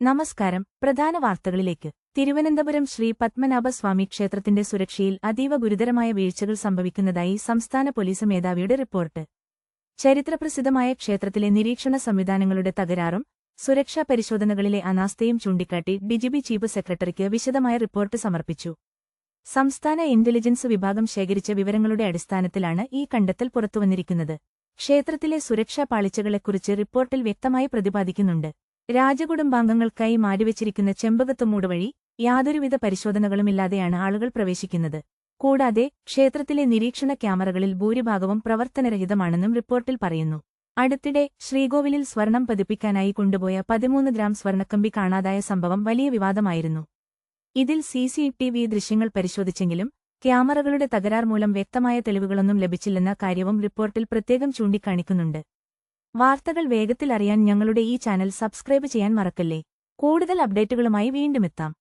നമസ്കാരം. പ്രധാന വാർത്തകളിലേക്ക്. തിരുവനന്തപുരം ശ്രീ പത്മനാഭസ്വാമി ക്ഷേത്രത്തിന്റെ സുരക്ഷയിൽ അതീവ ഗുരുതരമായ വീഴ്ചകൾ സംഭവിക്കുന്നതായി സംസ്ഥാന പോലീസ് മേധാവിയുടെ റിപ്പോർട്ട്. ചരിത്രപ്രസിദ്ധമായ ക്ഷേത്രത്തിലെ നിരീക്ഷണ സംവിധാനങ്ങളുടെ തകരാറും സുരക്ഷാ പരിശോധനകളിലെ അനാസ്ഥയും ചൂണ്ടിക്കാട്ടി ഡിജിപി ചീഫ് സെക്രട്ടറിക്ക് വിശദമായ റിപ്പോർട്ട് സമർപ്പിച്ചു. സംസ്ഥാന ഇന്റലിജൻസ് വിഭാഗം ശേഖരിച്ച വിവരങ്ങളുടെ അടിസ്ഥാനത്തിലാണ് ഈ കണ്ടെത്തൽ പുറത്തുവന്നിരിക്കുന്നത്. ക്ഷേത്രത്തിലെ സുരക്ഷാ പാളിച്ചകളെക്കുറിച്ച് റിപ്പോർട്ടിൽ വ്യക്തമായി പ്രതിപാദിക്കുന്നുണ്ട്. രാജകുടുംബാംഗങ്ങൾക്കായി മാറ്റിവെച്ചിരിക്കുന്ന ചെമ്പകത്തുമൂട് വഴി യാതൊരുവിധ പരിശോധനകളുമില്ലാതെയാണ് ആളുകൾ പ്രവേശിക്കുന്നത്. കൂടാതെ ക്ഷേത്രത്തിലെ നിരീക്ഷണ ക്യാമറകളിൽ ഭൂരിഭാഗവും പ്രവർത്തനരഹിതമാണെന്നും റിപ്പോർട്ടിൽ പറയുന്നു. അടുത്തിടെ ശ്രീകോവിലിൽ സ്വർണം പതിപ്പിക്കാനായി കൊണ്ടുപോയ 13 ഗ്രാം സ്വർണ്ണക്കമ്പി കാണാതായ സംഭവം വലിയ വിവാദമായിരുന്നു. ഇതിൽ CCTV ദൃശ്യങ്ങൾ പരിശോധിച്ചെങ്കിലും ക്യാമറകളുടെ തകരാർ മൂലം വ്യക്തമായ തെളിവുകളൊന്നും ലഭിച്ചില്ലെന്ന കാര്യവും റിപ്പോർട്ടിൽ പ്രത്യേകം ചൂണ്ടിക്കാണിക്കുന്നുണ്ട്. വാർത്തകൾ വേഗത്തിൽ അറിയാൻ ഞങ്ങളുടെ ഈ ചാനൽ സബ്സ്ക്രൈബ് ചെയ്യാൻ മറക്കല്ലേ. കൂടുതൽ അപ്ഡേറ്റുകളുമായി വീണ്ടുമെത്താം.